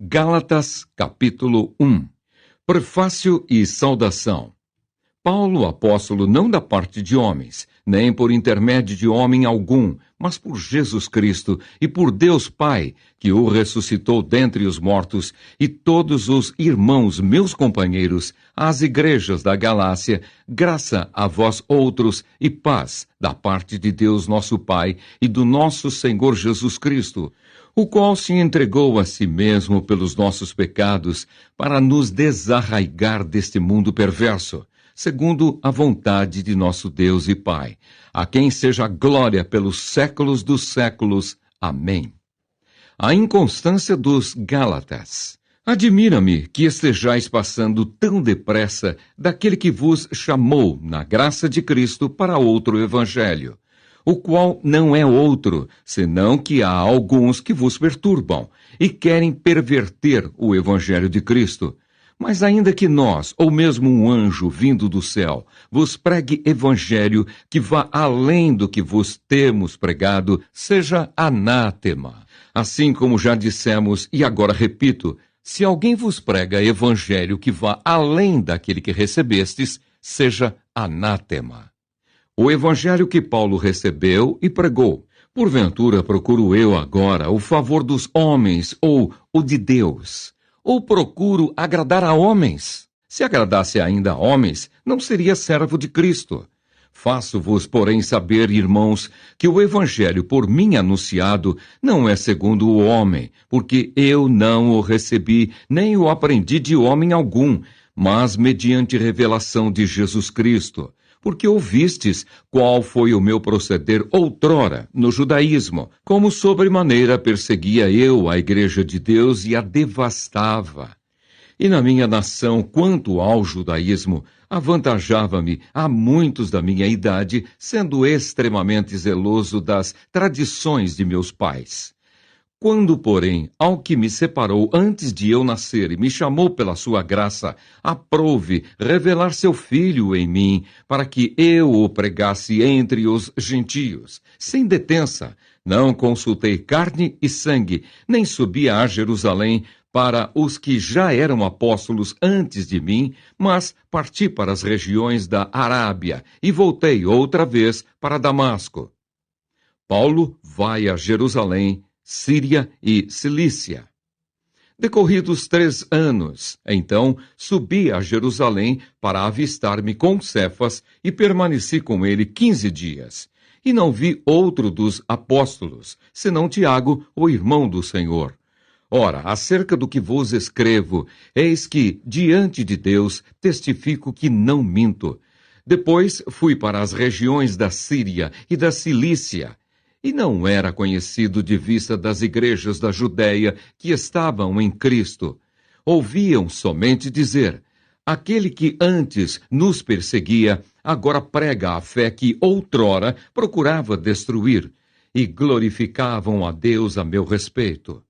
Gálatas, capítulo 1. Prefácio e saudação. Paulo, apóstolo, não da parte de homens, nem por intermédio de homem algum, mas por Jesus Cristo e por Deus Pai, que o ressuscitou dentre os mortos, e todos os irmãos, meus companheiros, às igrejas da Galácia, graça a vós outros e paz da parte de Deus nosso Pai e do nosso Senhor Jesus Cristo, o qual se entregou a si mesmo pelos nossos pecados para nos desarraigar deste mundo perverso, segundo a vontade de nosso Deus e Pai, a quem seja glória pelos séculos dos séculos. Amém. A inconstância dos Gálatas. Admira-me que estejais passando tão depressa daquele que vos chamou, na graça de Cristo, para outro evangelho, o qual não é outro, senão que há alguns que vos perturbam e querem perverter o evangelho de Cristo. Mas ainda que nós, ou mesmo um anjo vindo do céu, vos pregue evangelho que vá além do que vos temos pregado, seja anátema. Assim como já dissemos, e agora repito, se alguém vos prega evangelho que vá além daquele que recebestes, seja anátema. O evangelho que Paulo recebeu e pregou. Porventura procuro eu agora o favor dos homens ou o de Deus? Ou procuro agradar a homens? Se agradasse ainda a homens, não seria servo de Cristo. Faço-vos, porém, saber, irmãos, que o evangelho por mim anunciado não é segundo o homem, porque eu não o recebi, nem o aprendi de homem algum, mas mediante revelação de Jesus Cristo. Porque ouvistes qual foi o meu proceder outrora no judaísmo, como sobremaneira perseguia eu a igreja de Deus e a devastava. E na minha nação, quanto ao judaísmo, avantajava-me a muitos da minha idade, sendo extremamente zeloso das tradições de meus pais. Quando, porém, ao que me separou antes de eu nascer e me chamou pela sua graça, aprouve revelar seu Filho em mim, para que eu o pregasse entre os gentios, sem detença, não consultei carne e sangue, nem subi a Jerusalém para os que já eram apóstolos antes de mim, mas parti para as regiões da Arábia e voltei outra vez para Damasco. Paulo vai a Jerusalém, Síria e Cilícia. Decorridos 3 anos, então, subi a Jerusalém para avistar-me com Cefas e permaneci com ele 15 dias. E não vi outro dos apóstolos, senão Tiago, o irmão do Senhor. Ora, acerca do que vos escrevo, eis que, diante de Deus, testifico que não minto. Depois fui para as regiões da Síria e da Cilícia, e não era conhecido de vista das igrejas da Judéia que estavam em Cristo. Ouviam somente dizer: aquele que antes nos perseguia, agora prega a fé que outrora procurava destruir, e glorificavam a Deus a meu respeito.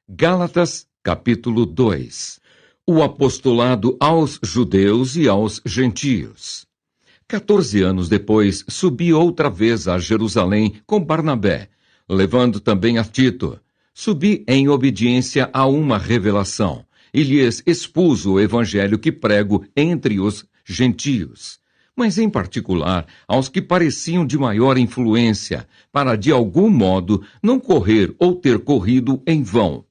Gálatas, capítulo 2. O apostolado aos judeus e aos gentios. 14 anos depois, subi outra vez a Jerusalém com Barnabé, levando também a Tito. Subi em obediência a uma revelação, e lhes expus o evangelho que prego entre os gentios, mas em particular aos que pareciam de maior influência, para de algum modo não correr ou ter corrido em vão.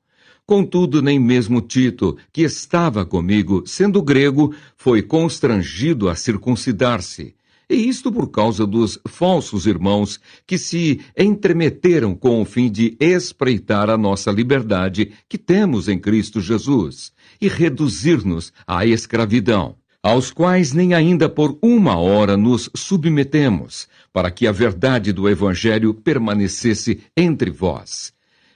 Contudo, nem mesmo Tito, que estava comigo, sendo grego, foi constrangido a circuncidar-se. E isto por causa dos falsos irmãos que se entremeteram com o fim de espreitar a nossa liberdade que temos em Cristo Jesus e reduzir-nos à escravidão, aos quais nem ainda por uma hora nos submetemos, para que a verdade do Evangelho permanecesse entre vós.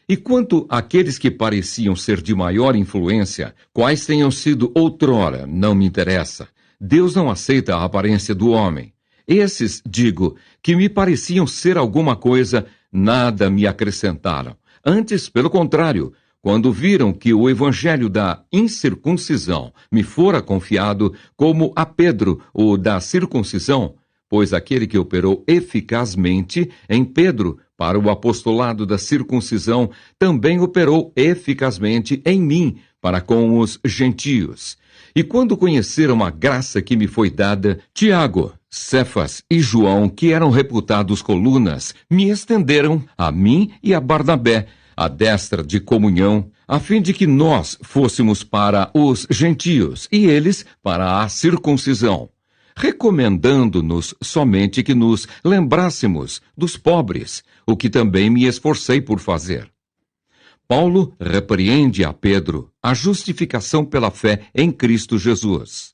E quanto àqueles que pareciam ser de maior influência, quais tenham sido outrora, não me interessa. Deus não aceita a aparência do homem. Esses, digo, que me pareciam ser alguma coisa, nada me acrescentaram. Antes, pelo contrário, quando viram que o evangelho da incircuncisão me fora confiado, como a Pedro o da circuncisão, pois aquele que operou eficazmente em Pedro para o apostolado da circuncisão, também operou eficazmente em mim para com os gentios. E quando conheceram a graça que me foi dada, Tiago, Cefas e João, que eram reputados colunas, me estenderam, a mim e a Barnabé, a destra de comunhão, a fim de que nós fôssemos para os gentios e eles para a circuncisão, recomendando-nos somente que nos lembrássemos dos pobres, o que também me esforcei por fazer. Paulo repreende a Pedro a justificação pela fé em Cristo Jesus.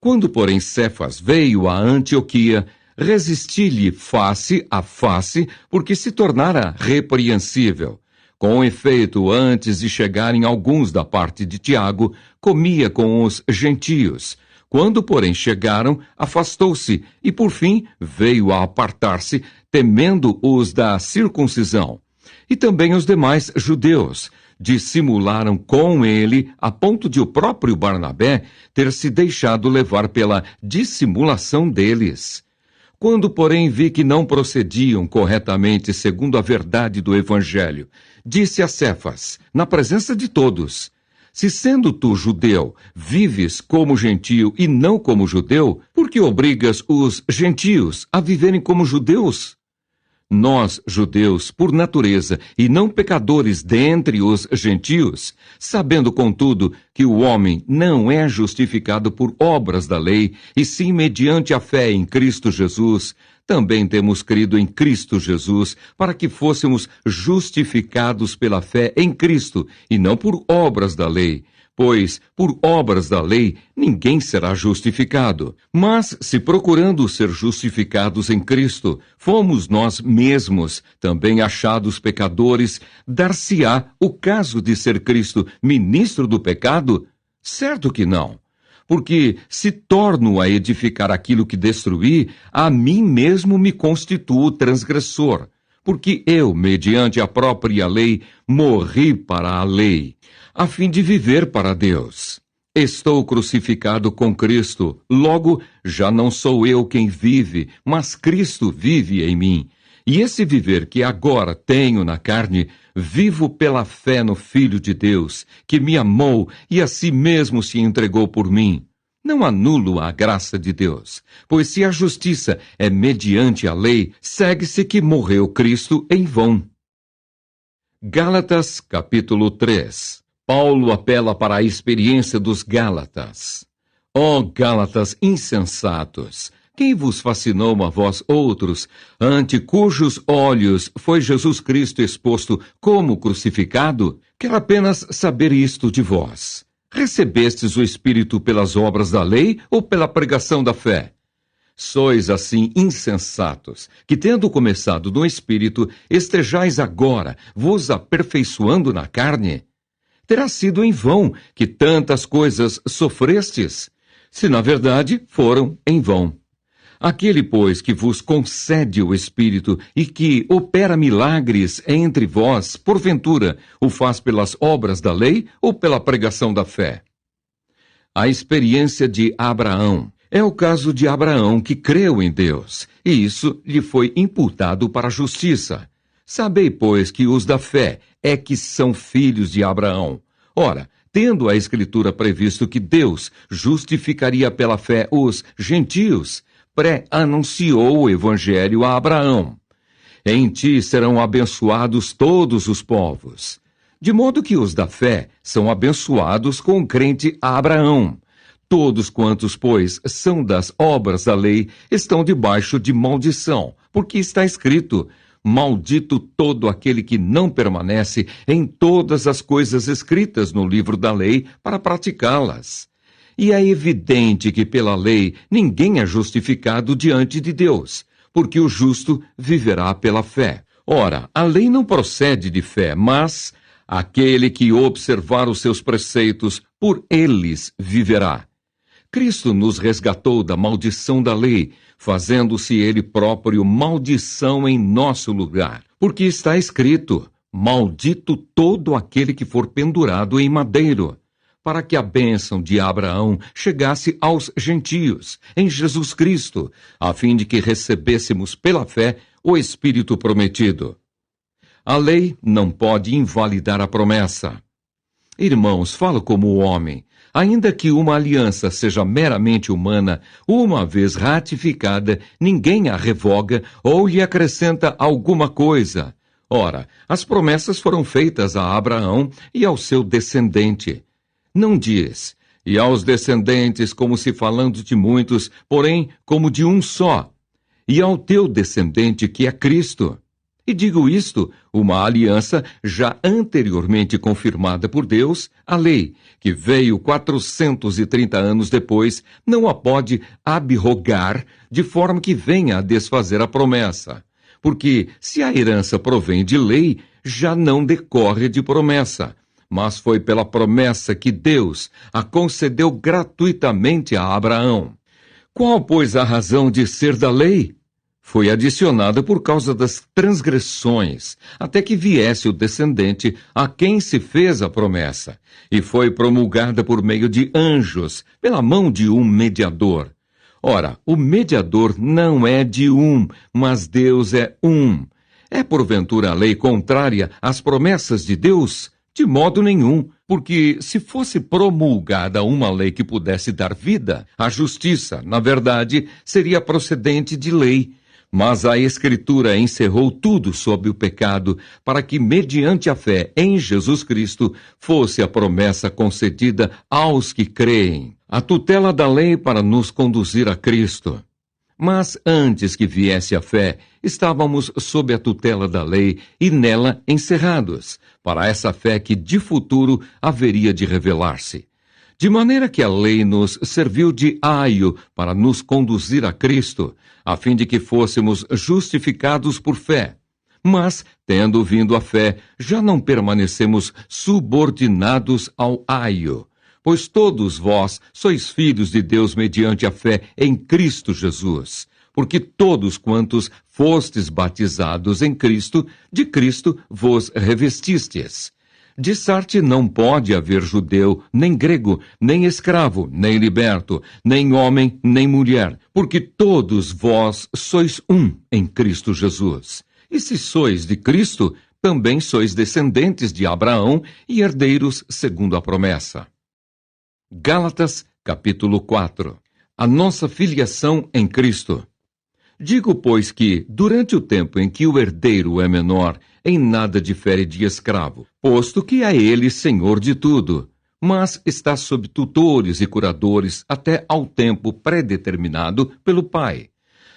Quando, porém, Cefas veio a Antioquia, resisti-lhe face a face, porque se tornara repreensível. Com efeito, antes de chegarem alguns da parte de Tiago, comia com os gentios. Quando, porém, chegaram, afastou-se e, por fim, veio a apartar-se, temendo os da circuncisão. E também os demais judeus dissimularam com ele, a ponto de o próprio Barnabé ter se deixado levar pela dissimulação deles. Quando, porém, vi que não procediam corretamente segundo a verdade do Evangelho, disse a Cefas, na presença de todos: se sendo tu judeu, vives como gentio e não como judeu, por que obrigas os gentios a viverem como judeus? Nós, judeus, por natureza, e não pecadores dentre os gentios, sabendo, contudo, que o homem não é justificado por obras da lei, e sim mediante a fé em Cristo Jesus, também temos crido em Cristo Jesus, para que fôssemos justificados pela fé em Cristo, e não por obras da lei. Pois, por obras da lei, ninguém será justificado. Mas, se procurando ser justificados em Cristo, fomos nós mesmos também achados pecadores, dar-se-á o caso de ser Cristo ministro do pecado? Certo que não. Porque, se torno a edificar aquilo que destruí, a mim mesmo me constituo transgressor. Porque eu, mediante a própria lei, morri para a lei, a fim de viver para Deus. Estou crucificado com Cristo, logo já não sou eu quem vive, mas Cristo vive em mim. E esse viver que agora tenho na carne, vivo pela fé no Filho de Deus, que me amou e a si mesmo se entregou por mim. Não anulo a graça de Deus, pois se a justiça é mediante a lei, segue-se que morreu Cristo em vão. Gálatas, capítulo 3. Paulo apela para a experiência dos Gálatas. Ó Gálatas insensatos! Quem vos fascinou a vós outros, ante cujos olhos foi Jesus Cristo exposto como crucificado? Quero apenas saber isto de vós. Recebestes o Espírito pelas obras da lei ou pela pregação da fé? Sois assim insensatos, que tendo começado no Espírito, estejais agora vos aperfeiçoando na carne? Terá sido em vão que tantas coisas sofrestes, se na verdade foram em vão. Aquele, pois, que vos concede o Espírito e que opera milagres entre vós, porventura, o faz pelas obras da lei ou pela pregação da fé? A experiência de Abraão. É o caso de Abraão que creu em Deus, e isso lhe foi imputado para a justiça. Sabei, pois, que os da fé é que são filhos de Abraão. Ora, tendo a Escritura previsto que Deus justificaria pela fé os gentios, pré-anunciou o Evangelho a Abraão. Em ti serão abençoados todos os povos. De modo que os da fé são abençoados com o crente Abraão. Todos quantos, pois, são das obras da lei, estão debaixo de maldição, porque está escrito: maldito todo aquele que não permanece em todas as coisas escritas no livro da lei para praticá-las. E é evidente que pela lei ninguém é justificado diante de Deus, porque o justo viverá pela fé. Ora, a lei não procede de fé, mas aquele que observar os seus preceitos, por eles viverá. Cristo nos resgatou da maldição da lei, fazendo-se ele próprio maldição em nosso lugar. Porque está escrito: maldito todo aquele que for pendurado em madeiro, para que a bênção de Abraão chegasse aos gentios, em Jesus Cristo, a fim de que recebêssemos pela fé o Espírito prometido. A lei não pode invalidar a promessa. Irmãos, falo como homem. Ainda que uma aliança seja meramente humana, uma vez ratificada, ninguém a revoga ou lhe acrescenta alguma coisa. Ora, as promessas foram feitas a Abraão e ao seu descendente. Não diz, e aos descendentes como se falando de muitos, porém como de um só, e ao teu descendente que é Cristo. E digo isto, uma aliança já anteriormente confirmada por Deus, a lei, que veio 430 anos depois, não a pode abrogar de forma que venha a desfazer a promessa. Porque se a herança provém de lei, já não decorre de promessa, mas foi pela promessa que Deus a concedeu gratuitamente a Abraão. Qual, pois, a razão de ser da lei? Foi adicionada por causa das transgressões, até que viesse o descendente a quem se fez a promessa, e foi promulgada por meio de anjos, pela mão de um mediador. Ora, o mediador não é de um, mas Deus é um. É porventura a lei contrária às promessas de Deus? De modo nenhum, porque se fosse promulgada uma lei que pudesse dar vida, a justiça, na verdade, seria procedente de lei. Mas a Escritura encerrou tudo sob o pecado, para que, mediante a fé em Jesus Cristo, fosse a promessa concedida aos que creem. A tutela da lei para nos conduzir a Cristo. Mas antes que viesse a fé, estávamos sob a tutela da lei e nela encerrados, para essa fé que de futuro haveria de revelar-se. De maneira que a lei nos serviu de aio para nos conduzir a Cristo, a fim de que fôssemos justificados por fé. Mas, tendo vindo a fé, já não permanecemos subordinados ao aio. Pois todos vós sois filhos de Deus mediante a fé em Cristo Jesus. Porque todos quantos fostes batizados em Cristo, de Cristo vos revestistes. De sorte não pode haver judeu, nem grego, nem escravo, nem liberto, nem homem, nem mulher, porque todos vós sois um em Cristo Jesus. E se sois de Cristo, também sois descendentes de Abraão e herdeiros segundo a promessa. Gálatas, capítulo 4. A nossa filiação em Cristo. Digo, pois, que, durante o tempo em que o herdeiro é menor, em nada difere de escravo, posto que é ele senhor de tudo, mas está sob tutores e curadores até ao tempo predeterminado pelo Pai.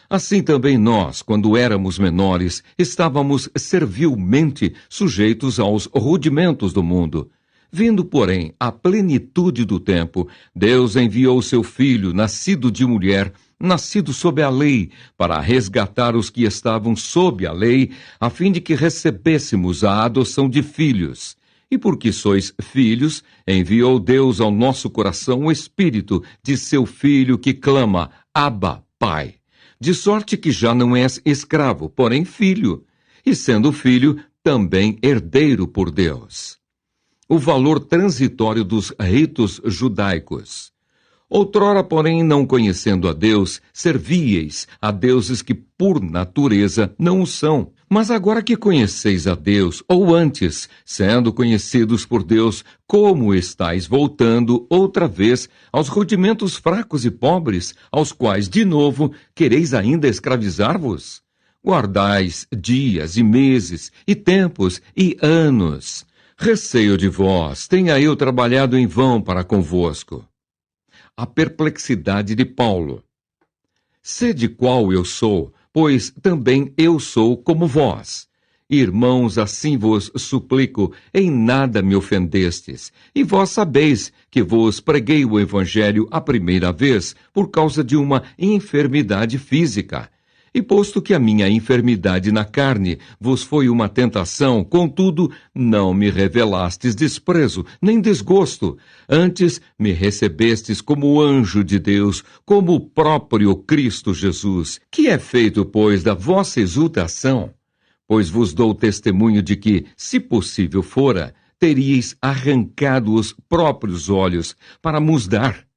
Assim também nós, quando éramos menores, estávamos servilmente sujeitos aos rudimentos do mundo. Vindo, porém, à plenitude do tempo, Deus enviou seu Filho, nascido de mulher, nascido sob a lei, para resgatar os que estavam sob a lei, a fim de que recebêssemos a adoção de filhos. E porque sois filhos, enviou Deus ao nosso coração o Espírito de seu Filho que clama, Abba, Pai. De sorte que já não és escravo, porém filho, e sendo filho, também herdeiro por Deus. O valor transitório dos ritos judaicos. Outrora, porém, não conhecendo a Deus, servíeis a deuses que, por natureza, não o são. Mas agora que conheceis a Deus, ou antes, sendo conhecidos por Deus, como estáis voltando outra vez aos rudimentos fracos e pobres, aos quais, de novo, quereis ainda escravizar-vos? Guardais dias e meses, e tempos e anos. Receio de vós, tenha eu trabalhado em vão para convosco. A perplexidade de Paulo. Sede qual eu sou, pois também eu sou como vós. Irmãos, assim vos suplico, em nada me ofendestes. E vós sabeis que vos preguei o Evangelho a primeira vez por causa de uma enfermidade física. E posto que a minha enfermidade na carne vos foi uma tentação, contudo, não me revelastes desprezo, nem desgosto. Antes me recebestes como anjo de Deus, como o próprio Cristo Jesus. Que é feito, pois, da vossa exultação? Pois vos dou testemunho de que, se possível fora, teríeis arrancado os próprios olhos para mos dar.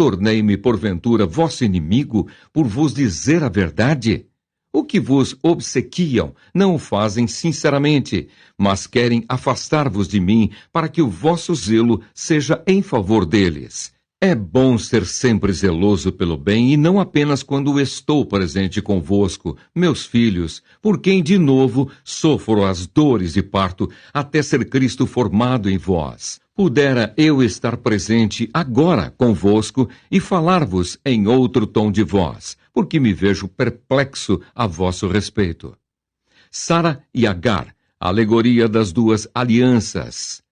Tornei-me, porventura, vosso inimigo, por vos dizer a verdade? O que vos obsequiam não o fazem sinceramente, mas querem afastar-vos de mim para que o vosso zelo seja em favor deles. É bom ser sempre zeloso pelo bem e não apenas quando estou presente convosco, meus filhos, por quem de novo sofro as dores de parto até ser Cristo formado em vós. Pudera eu estar presente agora convosco e falar-vos em outro tom de voz, porque me vejo perplexo a vosso respeito. Sara e Agar, alegoria das duas alianças.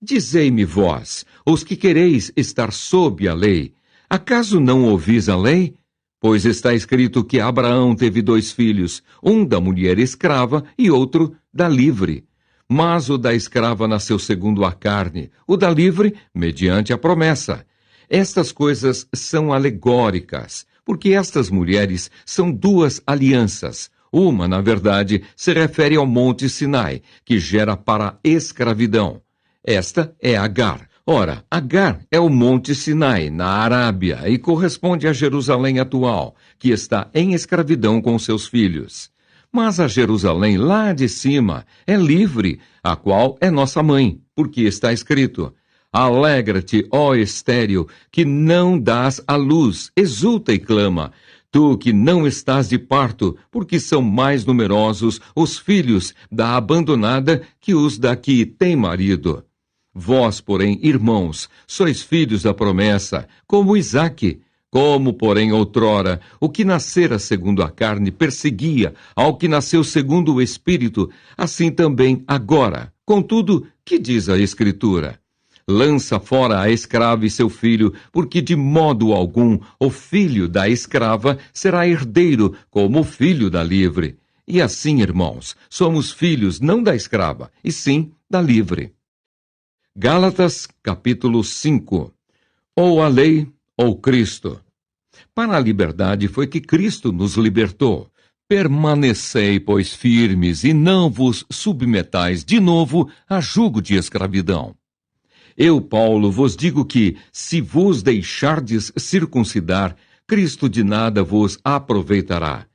Dizei-me vós, os que quereis estar sob a lei, acaso não ouvis a lei? Pois está escrito que Abraão teve 2 filhos, um da mulher escrava e outro da livre. Mas o da escrava nasceu segundo a carne, o da livre, mediante a promessa. Estas coisas são alegóricas, porque estas mulheres são 2 alianças. Uma, na verdade, se refere ao Monte Sinai, que gera para a escravidão. Esta é Agar. Ora, Agar é o Monte Sinai, na Arábia, e corresponde a Jerusalém atual, que está em escravidão com seus filhos. Mas a Jerusalém lá de cima é livre, a qual é nossa mãe, porque está escrito: Alegra-te, ó estéril, que não dás à luz, exulta e clama, tu que não estás de parto, porque são mais numerosos os filhos da abandonada que os da que tem marido. Vós, porém, irmãos, sois filhos da promessa, como Isaque. Como, porém, outrora, o que nascera segundo a carne perseguia ao que nasceu segundo o Espírito, assim também agora. Contudo, que diz a Escritura? Lança fora a escrava e seu filho, porque de modo algum o filho da escrava será herdeiro como o filho da livre. E assim, irmãos, somos filhos não da escrava, e sim da livre. Gálatas, capítulo 5. Ou a lei, ou Cristo. Para a liberdade foi que Cristo nos libertou. Permanecei, pois, firmes, e não vos submetais de novo a jugo de escravidão. Eu, Paulo, vos digo que, se vos deixardes circuncidar, Cristo de nada vos aproveitará.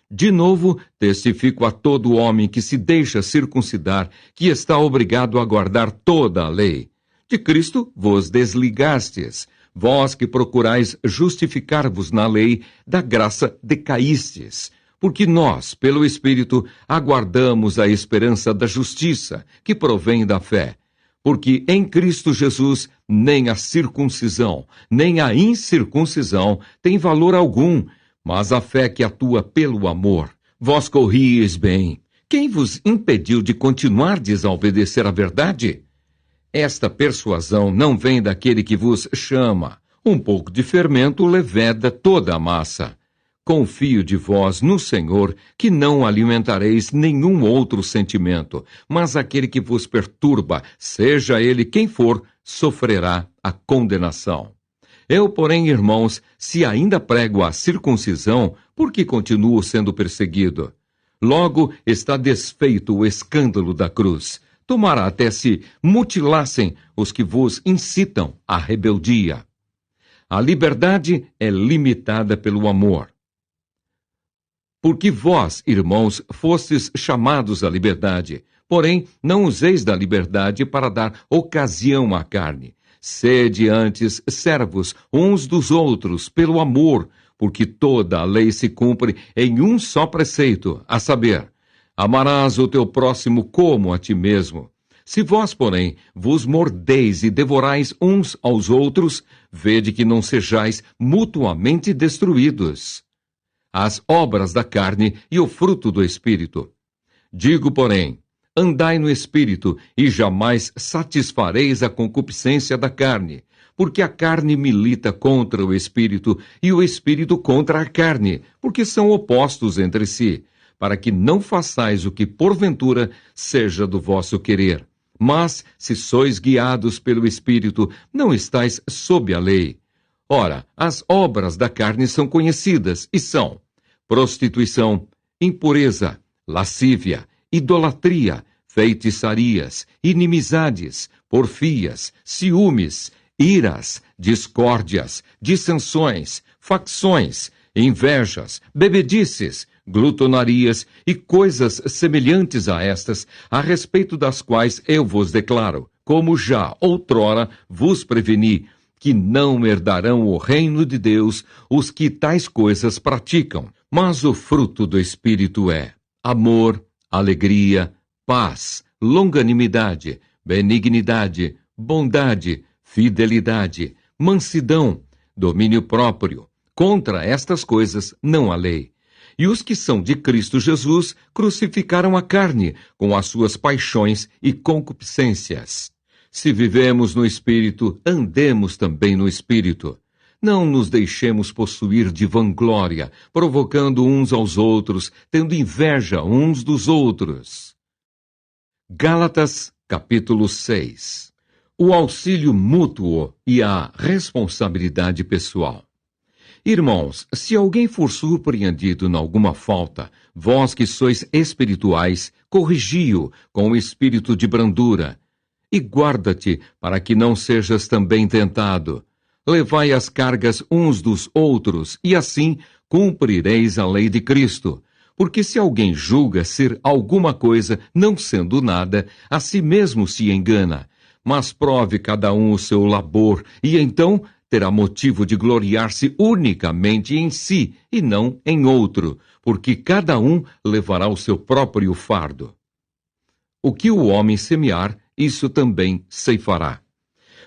De novo, testifico a todo homem que se deixa circuncidar, que está obrigado a guardar toda a lei. De Cristo vos desligastes. Vós que procurais justificar-vos na lei, da graça decaístes. Porque nós, pelo Espírito, aguardamos a esperança da justiça, que provém da fé. Porque em Cristo Jesus, nem a circuncisão, nem a incircuncisão tem valor algum, mas a fé que atua pelo amor. Vós corrieis bem. Quem vos impediu de continuardes a obedecer à verdade? Esta persuasão não vem daquele que vos chama. Um pouco de fermento leveda toda a massa. Confio de vós no Senhor, que não alimentareis nenhum outro sentimento, mas aquele que vos perturba, seja ele quem for, sofrerá a condenação. Eu, porém, irmãos, se ainda prego a circuncisão, por que continuo sendo perseguido? Logo está desfeito o escândalo da cruz. Tomara até se mutilassem os que vos incitam à rebeldia. A liberdade é limitada pelo amor. Porque vós, irmãos, fostes chamados à liberdade, porém não useis da liberdade para dar ocasião à carne. Sede antes servos uns dos outros pelo amor, porque toda a lei se cumpre em um só preceito, a saber, amarás o teu próximo como a ti mesmo. Se vós, porém, vos mordeis e devorais uns aos outros, vede que não sejais mutuamente destruídos. As obras da carne e o fruto do Espírito. Digo, porém, andai no Espírito, e jamais satisfareis a concupiscência da carne, porque a carne milita contra o Espírito, e o Espírito contra a carne, porque são opostos entre si, para que não façais o que porventura seja do vosso querer. Mas, se sois guiados pelo Espírito, não estáis sob a lei. Ora, as obras da carne são conhecidas, e são prostituição, impureza, lascívia, idolatria, feitiçarias, inimizades, porfias, ciúmes, iras, discórdias, dissensões, facções, invejas, bebedices, glutonarias e coisas semelhantes a estas, a respeito das quais eu vos declaro, como já outrora vos preveni, que não herdarão o reino de Deus os que tais coisas praticam. Mas o fruto do Espírito é amor, alegria, paz, longanimidade, benignidade, bondade, fidelidade, mansidão, domínio próprio. Contra estas coisas não há lei. E os que são de Cristo Jesus crucificaram a carne com as suas paixões e concupiscências. Se vivemos no Espírito, andemos também no Espírito. Não nos deixemos possuir de vanglória, provocando uns aos outros, tendo inveja uns dos outros. Gálatas, capítulo 6. O auxílio mútuo e a responsabilidade pessoal. Irmãos, se alguém for surpreendido em alguma falta, vós que sois espirituais, corrigi-o com o espírito de brandura. E guarda-te para que não sejas também tentado. Levai as cargas uns dos outros, e assim cumprireis a lei de Cristo. Porque se alguém julga ser alguma coisa, não sendo nada, a si mesmo se engana. Mas prove cada um o seu labor, e então terá motivo de gloriar-se unicamente em si, e não em outro, porque cada um levará o seu próprio fardo. O que o homem semear, isso também ceifará.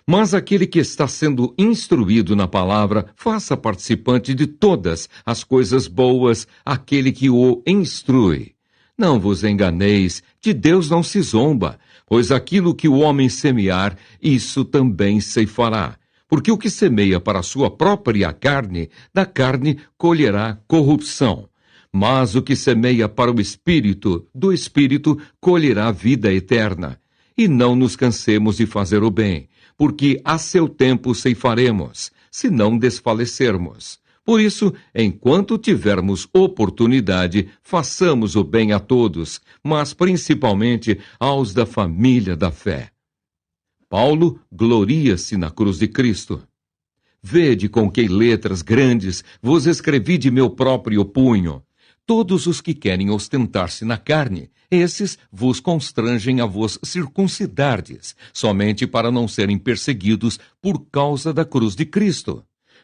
Mas aquele que está sendo instruído na palavra, faça participante de todas as coisas boas aquele que o instrui. Não vos enganeis, de Deus não se zomba, pois aquilo que o homem semear, isso também ceifará. Porque o que semeia para a sua própria carne, da carne colherá corrupção. Mas o que semeia para o Espírito, do Espírito colherá vida eterna. E não nos cansemos de fazer o bem, porque a seu tempo ceifaremos, se não desfalecermos. Por isso, enquanto tivermos oportunidade, façamos o bem a todos, mas principalmente aos da família da fé. Paulo gloria-se na cruz de Cristo. Vede com que letras grandes vos escrevi de meu próprio punho. Todos os que querem ostentar-se na carne, esses vos constrangem a vos circuncidardes, somente para não serem perseguidos por causa da cruz de Cristo.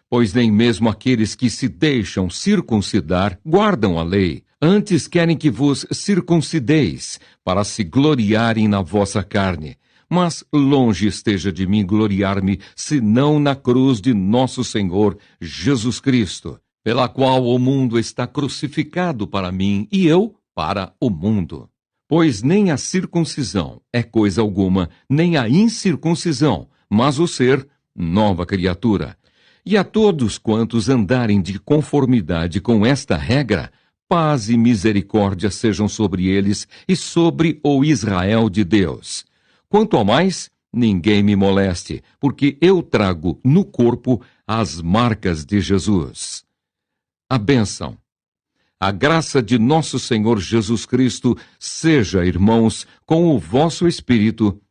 Pois nem mesmo aqueles que se deixam circuncidar guardam a lei. Antes querem que vos circuncideis, para se gloriarem na vossa carne. Mas longe esteja de mim gloriar-me, senão na cruz de nosso Senhor Jesus Cristo, pela qual o mundo está crucificado para mim e eu para o mundo. Pois nem a circuncisão é coisa alguma, nem a incircuncisão, mas o ser nova criatura. E a todos quantos andarem de conformidade com esta regra, paz e misericórdia sejam sobre eles e sobre o Israel de Deus. Quanto ao mais, ninguém me moleste, porque eu trago no corpo as marcas de Jesus. A bênção. A graça de nosso Senhor Jesus Cristo seja, irmãos, com o vosso espírito.